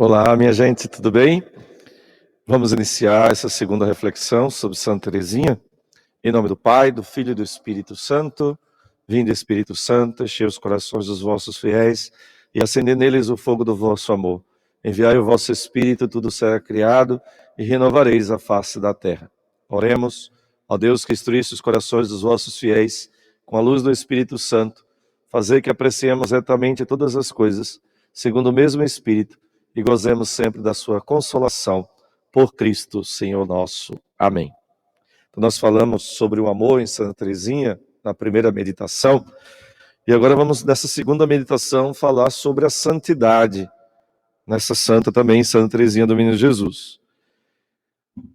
Olá, minha gente, tudo bem? Vamos iniciar essa segunda reflexão sobre Santa Teresinha. Em nome do Pai, do Filho e do Espírito Santo. Vinde, Espírito Santo, enchei os corações dos vossos fiéis e acendei neles o fogo do vosso amor. Enviai o vosso Espírito, tudo será criado e renovareis a face da terra. Oremos, ó Deus que instruísse os corações dos vossos fiéis com a luz do Espírito Santo, fazer que apreciemos retamente todas as coisas, segundo o mesmo Espírito, e gozemos sempre da sua consolação, por Cristo, Senhor nosso. Amém. Então, nós falamos sobre o amor em Santa Teresinha, na primeira meditação, e agora vamos, nessa segunda meditação, falar sobre a santidade, nessa santa também, Santa Teresinha do Menino Jesus.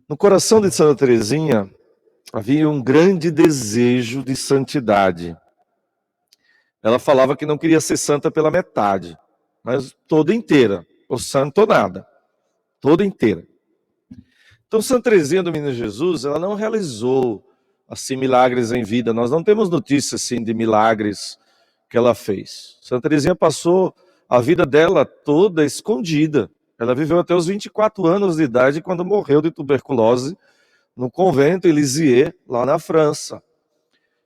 No coração de Santa Teresinha, havia um grande desejo de santidade. Ela falava que não queria ser santa pela metade, mas toda inteira, ou santo ou nada, toda inteira. Então, Santa Teresinha do Menino Jesus, ela não realizou assim milagres em vida. Nós não temos notícias assim de milagres que ela fez. Santa Teresinha passou a vida dela toda escondida. Ela viveu até os 24 anos de idade quando morreu de tuberculose no convento Lisieux, lá na França.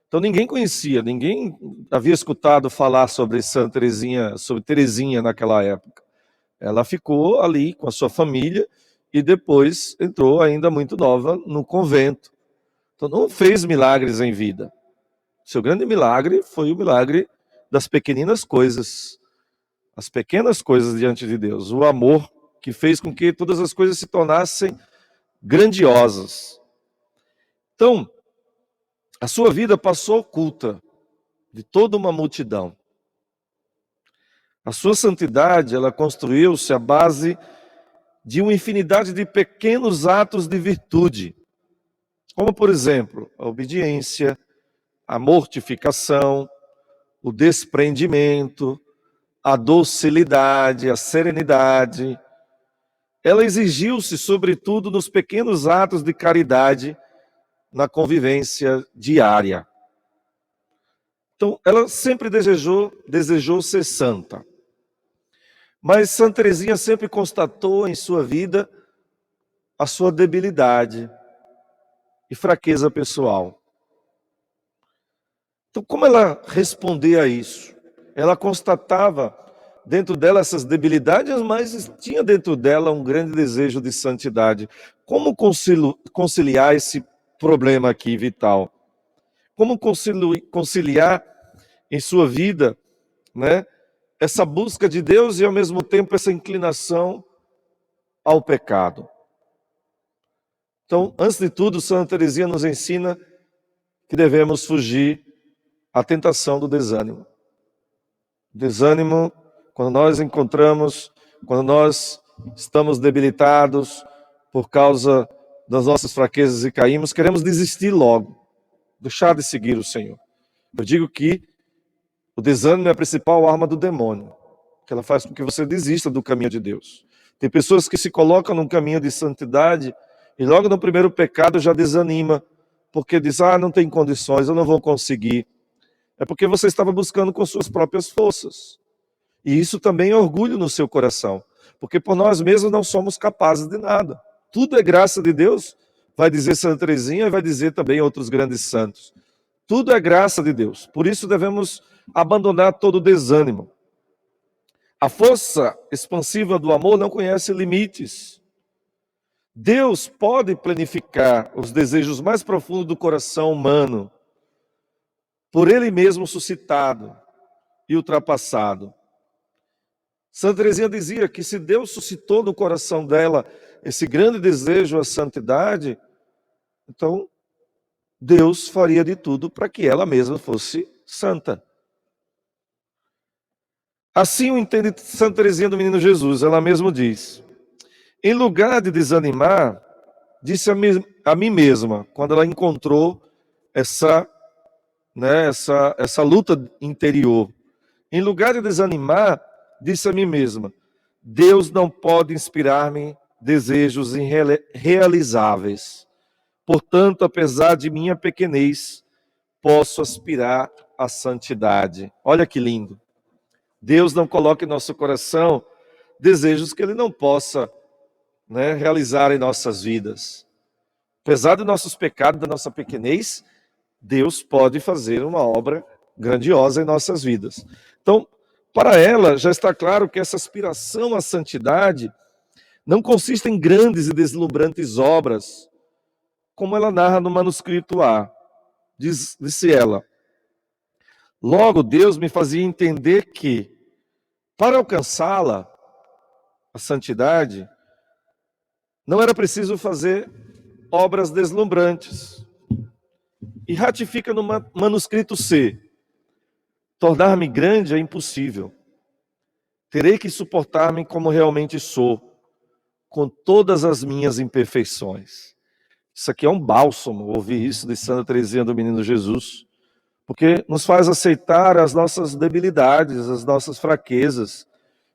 Então ninguém conhecia, ninguém havia escutado falar sobre Santa Teresinha, sobre Teresinha naquela época. Ela ficou ali com a sua família e depois entrou ainda muito nova no convento. Então não fez milagres em vida. Seu grande milagre foi o milagre das pequeninas coisas, as pequenas coisas diante de Deus, o amor que fez com que todas as coisas se tornassem grandiosas. Então, a sua vida passou oculta de toda uma multidão. A sua santidade, ela construiu-se à base de uma infinidade de pequenos atos de virtude, como, por exemplo, a obediência, a mortificação, o desprendimento, a docilidade, a serenidade. Ela exigiu-se, sobretudo, nos pequenos atos de caridade na convivência diária. Então, ela sempre desejou ser santa. Mas Santa Teresinha sempre constatou em sua vida a sua debilidade e fraqueza pessoal. Então, como ela respondia a isso? Ela constatava dentro dela essas debilidades, mas tinha dentro dela um grande desejo de santidade. Como conciliar esse problema aqui vital? Como conciliar em sua vida, né, essa busca de Deus e ao mesmo tempo essa inclinação ao pecado? Então, antes de tudo, Santa Teresinha nos ensina que devemos fugir à tentação do desânimo. Desânimo, quando nós encontramos, quando nós estamos debilitados por causa das nossas fraquezas e caímos, queremos desistir logo, deixar de seguir o Senhor. Eu digo que o desânimo é a principal arma do demônio, que ela faz com que você desista do caminho de Deus. Tem pessoas que se colocam num caminho de santidade e logo no primeiro pecado já desanima, porque diz, não tem condições, eu não vou conseguir. É porque você estava buscando com suas próprias forças. E isso também é orgulho no seu coração, porque por nós mesmos não somos capazes de nada. Tudo é graça de Deus, vai dizer Santa Teresinha e vai dizer também outros grandes santos. Tudo é graça de Deus, por isso devemos abandonar todo o desânimo. A força expansiva do amor não conhece limites. Deus pode planificar os desejos mais profundos do coração humano, por Ele mesmo suscitado e ultrapassado. Santa Teresinha dizia que se Deus suscitou no coração dela esse grande desejo à santidade, então Deus faria de tudo para que ela mesma fosse santa. Assim o entende Santa Teresinha do Menino Jesus. Ela mesma diz: em lugar de desanimar, disse a mim mesma, quando ela encontrou essa luta interior, em lugar de desanimar, disse a mim mesma: Deus não pode inspirar-me desejos irrealizáveis. Portanto, apesar de minha pequenez, posso aspirar à santidade. Olha que lindo. Deus não coloca em nosso coração desejos que Ele não possa, né, realizar em nossas vidas. Apesar dos nossos pecados, da nossa pequenez, Deus pode fazer uma obra grandiosa em nossas vidas. Então, para ela, já está claro que essa aspiração à santidade não consiste em grandes e deslumbrantes obras, como ela narra no manuscrito A. Disse ela: logo Deus me fazia entender que, para alcançá-la, a santidade, não era preciso fazer obras deslumbrantes. E ratifica no manuscrito C: tornar-me grande é impossível. Terei que suportar-me como realmente sou, com todas as minhas imperfeições. Isso aqui é um bálsamo, ouvir isso de Santa Teresinha do Menino Jesus, porque nos faz aceitar as nossas debilidades, as nossas fraquezas.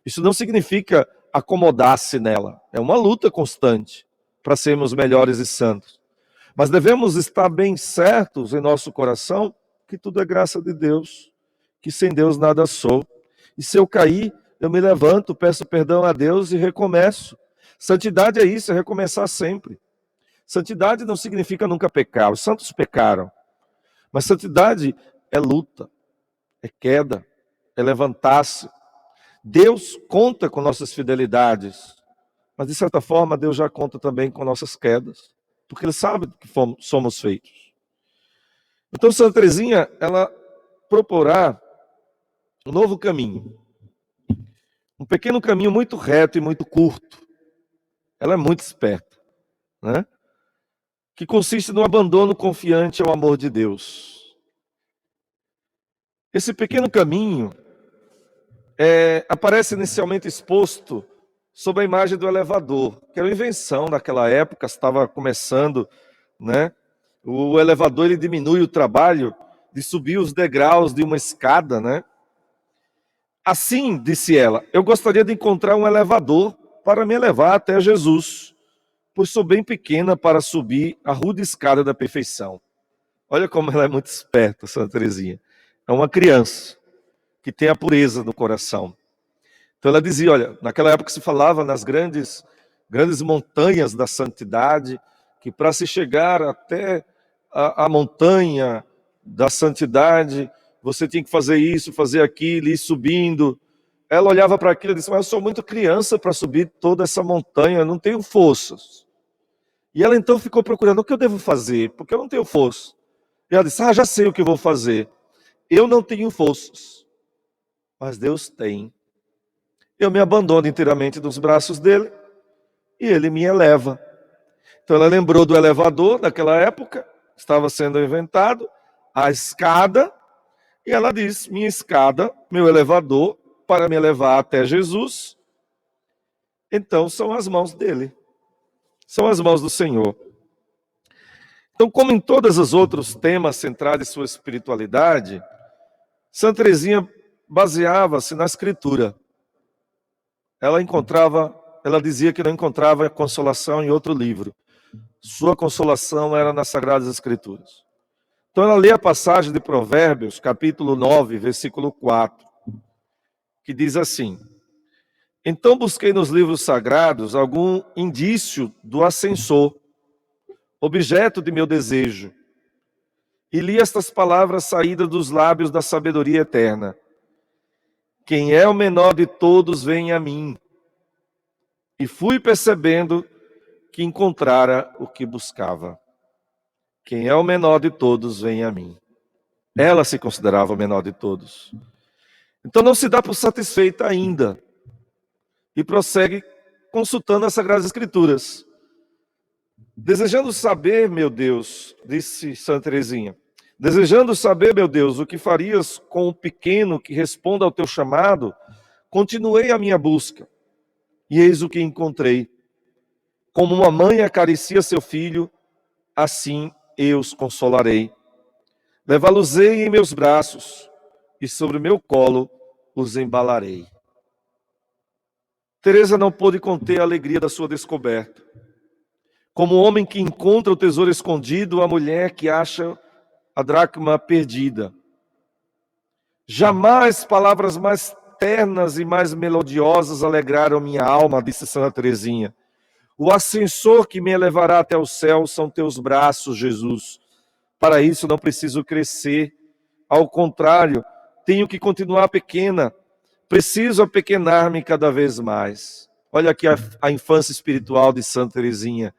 Isso não significa acomodar-se nela, é uma luta constante para sermos melhores e santos. Mas devemos estar bem certos em nosso coração que tudo é graça de Deus, que sem Deus nada sou. E se eu cair, eu me levanto, peço perdão a Deus e recomeço. Santidade é isso, é recomeçar sempre. Santidade não significa nunca pecar. Os santos pecaram. Mas santidade é luta, é queda, é levantar-se. Deus conta com nossas fidelidades, mas de certa forma Deus já conta também com nossas quedas, porque Ele sabe do que somos feitos. Então Santa Teresinha, ela proporá um novo caminho, um pequeno caminho muito reto e muito curto. Ela é muito esperta, né? Que consiste no abandono confiante ao amor de Deus. Esse pequeno caminho aparece inicialmente exposto sob a imagem do elevador, que era uma invenção naquela época, estava começando, né? O elevador ele diminui o trabalho de subir os degraus de uma escada, né? Assim, disse ela, eu gostaria de encontrar um elevador para me levar até Jesus, pois sou bem pequena para subir a rude escada da perfeição. Olha como ela é muito esperta, Santa Teresinha. É uma criança que tem a pureza no coração. Então ela dizia, olha, naquela época se falava nas grandes montanhas da santidade, que para se chegar até a montanha da santidade, você tinha que fazer isso, fazer aquilo, ir subindo. Ela olhava para aquilo e disse, mas eu sou muito criança para subir toda essa montanha, eu não tenho forças. E ela então ficou procurando, o que eu devo fazer? Porque eu não tenho força. E ela disse, já sei o que eu vou fazer. Eu não tenho forças, mas Deus tem. Eu me abandono inteiramente nos braços dele e ele me eleva. Então ela lembrou do elevador daquela época, estava sendo inventado, a escada, e ela diz, minha escada, meu elevador, para me levar até Jesus, então são as mãos dele, são as mãos do Senhor. Então, como em todos os outros temas centrais de sua espiritualidade, Santa Teresinha baseava-se na Escritura. Ela dizia que não encontrava consolação em outro livro. Sua consolação era nas Sagradas Escrituras. Então ela lê a passagem de Provérbios, capítulo 9, versículo 4, que diz assim: então busquei nos livros sagrados algum indício do ascensor, objeto de meu desejo, e li estas palavras saídas dos lábios da sabedoria eterna. Quem é o menor de todos vem a mim. E fui percebendo que encontrara o que buscava. Quem é o menor de todos vem a mim. Ela se considerava o menor de todos. Então não se dá por satisfeita ainda. E prossegue consultando as Sagradas Escrituras. Desejando saber, meu Deus, disse Santa Teresinha, desejando saber, meu Deus, o que farias com o pequeno que responda ao teu chamado, continuei a minha busca. E eis o que encontrei. Como uma mãe acaricia seu filho, assim eu os consolarei. Levá-los-ei em meus braços, e sobre o meu colo os embalarei. Teresa não pôde conter a alegria da sua descoberta. Como o homem que encontra o tesouro escondido, a mulher que acha a dracma perdida. Jamais palavras mais ternas e mais melodiosas alegraram minha alma, disse Santa Teresinha. O ascensor que me elevará até o céu são teus braços, Jesus. Para isso não preciso crescer. Ao contrário, tenho que continuar pequena. Preciso apequenar-me cada vez mais. Olha aqui a infância espiritual de Santa Teresinha.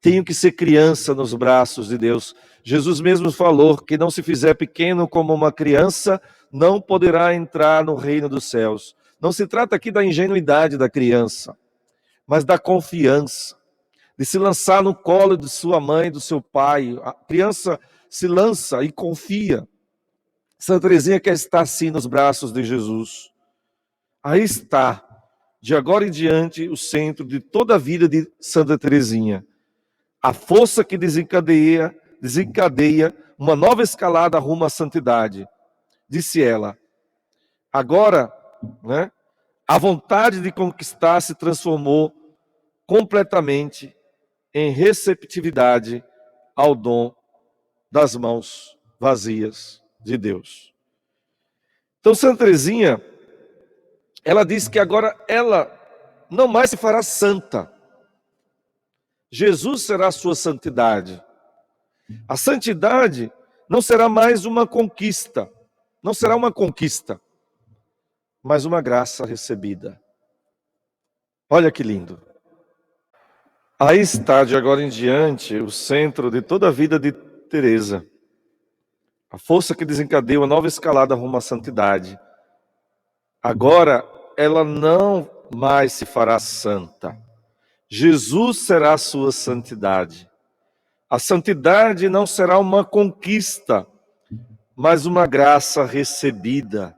Tenho que ser criança nos braços de Deus. Jesus mesmo falou que não se fizer pequeno como uma criança, não poderá entrar no reino dos céus. Não se trata aqui da ingenuidade da criança, mas da confiança, de se lançar no colo de sua mãe, do seu pai. A criança se lança e confia. Santa Teresinha quer estar assim nos braços de Jesus. Aí está, de agora em diante, o centro de toda a vida de Santa Teresinha. A força que desencadeia uma nova escalada rumo à santidade. Disse ela. Agora, né, a vontade de conquistar se transformou completamente em receptividade ao dom das mãos vazias de Deus. Então, Santa Teresinha, ela diz que agora ela não mais se fará santa. Jesus será a sua santidade. A santidade não será mais uma conquista, não será uma conquista, mas uma graça recebida. Olha que lindo. Aí está, de agora em diante, o centro de toda a vida de Teresa. A força que desencadeia uma nova escalada rumo à santidade. Agora, ela não mais se fará santa. Jesus será a sua santidade. A santidade não será uma conquista, mas uma graça recebida.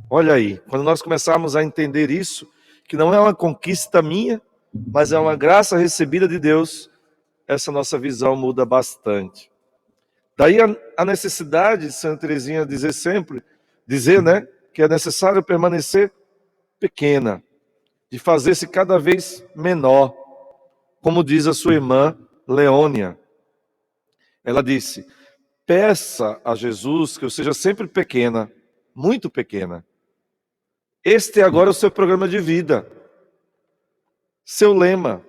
Olha aí, quando nós começarmos a entender isso, que não é uma conquista minha, mas é uma graça recebida de Deus, essa nossa visão muda bastante. Daí a necessidade de Santa Teresinha dizer, né, que é necessário permanecer pequena, de fazer-se cada vez menor, como diz a sua irmã Leônia. Ela disse: peça a Jesus que eu seja sempre pequena, muito pequena. Este é agora o seu programa de vida, seu lema.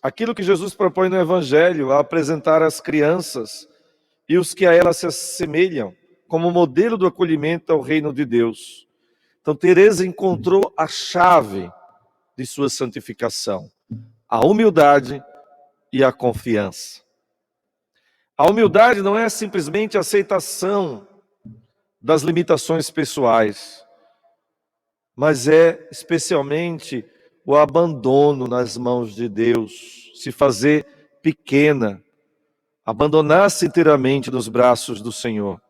Aquilo que Jesus propõe no Evangelho, a apresentar às crianças e os que a ela se assemelham, como modelo do acolhimento ao reino de Deus. Então, Teresa encontrou a chave de sua santificação, a humildade e a confiança. A humildade não é simplesmente a aceitação das limitações pessoais, mas é especialmente o abandono nas mãos de Deus, se fazer pequena, abandonar-se inteiramente nos braços do Senhor.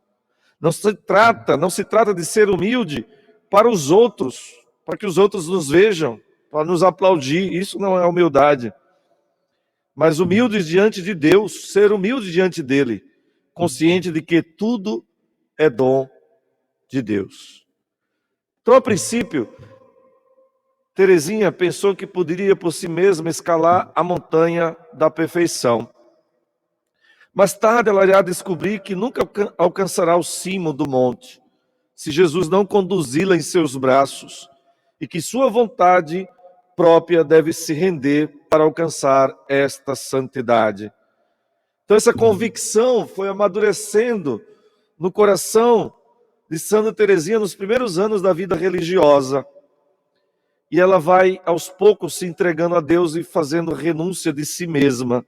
Não se trata de ser humilde para os outros, para que os outros nos vejam, para nos aplaudir. Isso não é humildade. Mas humilde diante de Deus, ser humilde diante dele, consciente de que tudo é dom de Deus. Então, a princípio, Teresinha pensou que poderia por si mesma escalar a montanha da perfeição. Mais tarde, ela irá descobrir que nunca alcançará o cimo do monte, se Jesus não conduzi-la em seus braços, e que sua vontade própria deve se render para alcançar esta santidade. Então, essa convicção foi amadurecendo no coração de Santa Teresinha nos primeiros anos da vida religiosa. E ela vai, aos poucos, se entregando a Deus e fazendo renúncia de si mesma.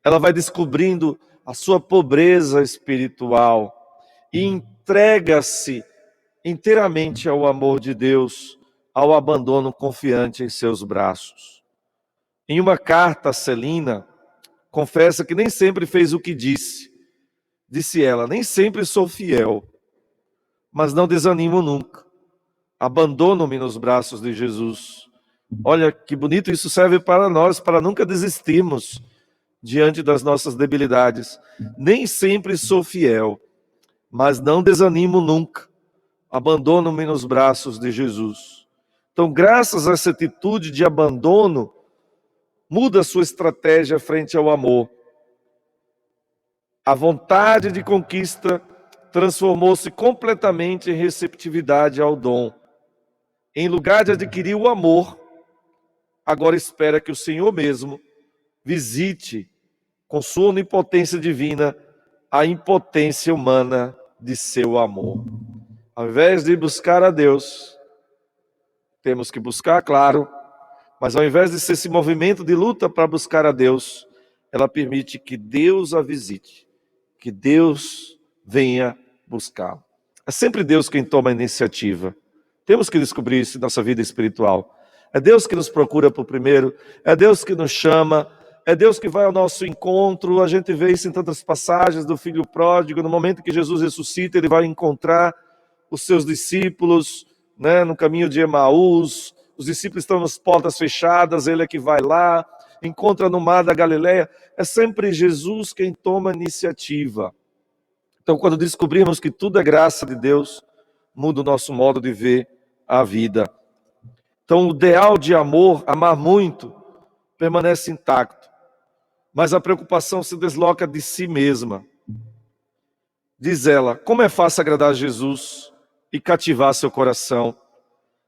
Ela vai descobrindo a sua pobreza espiritual e entrega-se inteiramente ao amor de Deus, ao abandono confiante em seus braços. Em uma carta a Celina, confessa que nem sempre fez o que disse. Disse ela: nem sempre sou fiel, mas não desanimo nunca. Abandono-me nos braços de Jesus. Olha que bonito, isso serve para nós, para nunca desistirmos diante das nossas debilidades. Nem sempre sou fiel, mas não desanimo nunca. Abandono-me nos braços de Jesus. Então, graças a essa atitude de abandono, muda a sua estratégia frente ao amor. A vontade de conquista transformou-se completamente em receptividade ao dom. em lugar de adquirir o amor, agora espera que o Senhor mesmo visite, com sua onipotência divina, a impotência humana de seu amor. Ao invés de buscar a Deus, temos que buscar, claro, mas ao invés de ser esse movimento de luta para buscar a Deus, ela permite que Deus a visite, que Deus venha buscá-la. É sempre Deus quem toma a iniciativa. Temos que descobrir isso em nossa vida espiritual. É Deus que nos procura por primeiro, é Deus que nos chama, é Deus que vai ao nosso encontro. A gente vê isso em tantas passagens do filho pródigo. No momento que Jesus ressuscita, ele vai encontrar os seus discípulos, né, no caminho de Emaús. Os discípulos estão nas portas fechadas, ele é que vai lá, encontra no mar da Galileia. É sempre Jesus quem toma a iniciativa. Então, quando descobrimos que tudo é graça de Deus, muda o nosso modo de ver a vida. Então, o ideal de amor, amar muito, permanece intacto. Mas a preocupação se desloca de si mesma. Diz ela, como é fácil agradar a Jesus e cativar seu coração.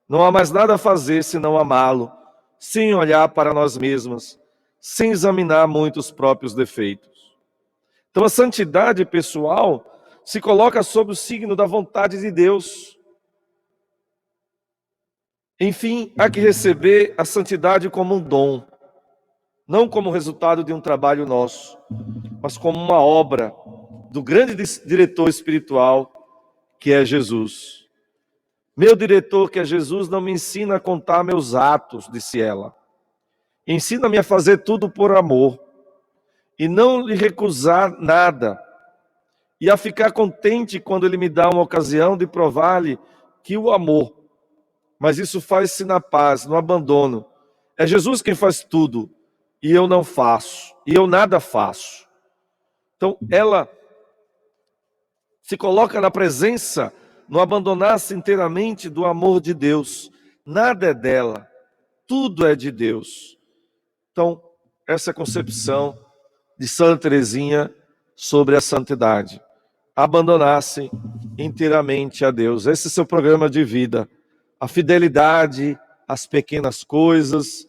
Não há mais nada a fazer senão amá-lo, sem olhar para nós mesmos, sem examinar muito os próprios defeitos. Então a santidade pessoal se coloca sob o signo da vontade de Deus. Enfim, há que receber a santidade como um dom, não como resultado de um trabalho nosso, mas como uma obra do grande diretor espiritual que é Jesus. Meu diretor, que é Jesus, não me ensina a contar meus atos, disse ela. Ensina-me a fazer tudo por amor e não lhe recusar nada, e a ficar contente quando ele me dá uma ocasião de provar-lhe que o amor, mas isso faz-se na paz, no abandono. É Jesus quem faz tudo e eu não faço, e eu nada faço. Então ela se coloca na presença, no abandonar-se inteiramente do amor de Deus. Nada é dela, tudo é de Deus. Então, essa é a concepção de Santa Teresinha sobre a santidade. Abandonar-se inteiramente a Deus. Esse é o seu programa de vida. A fidelidade às pequenas coisas.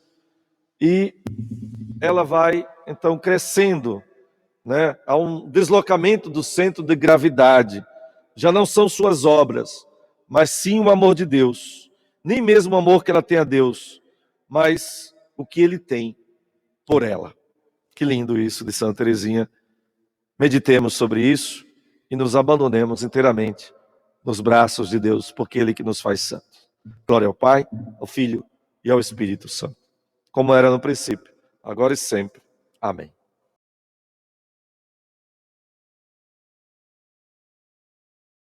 E ela vai, então, crescendo, né? Há um deslocamento do centro de gravidade. Já não são suas obras, mas sim o amor de Deus. Nem mesmo o amor que ela tem a Deus, mas o que ele tem por ela. Que lindo isso de Santa Teresinha. Meditemos sobre isso e nos abandonemos inteiramente nos braços de Deus, porque Ele que nos faz santos. Glória ao Pai, ao Filho e ao Espírito Santo, como era no princípio, agora e sempre. Amém.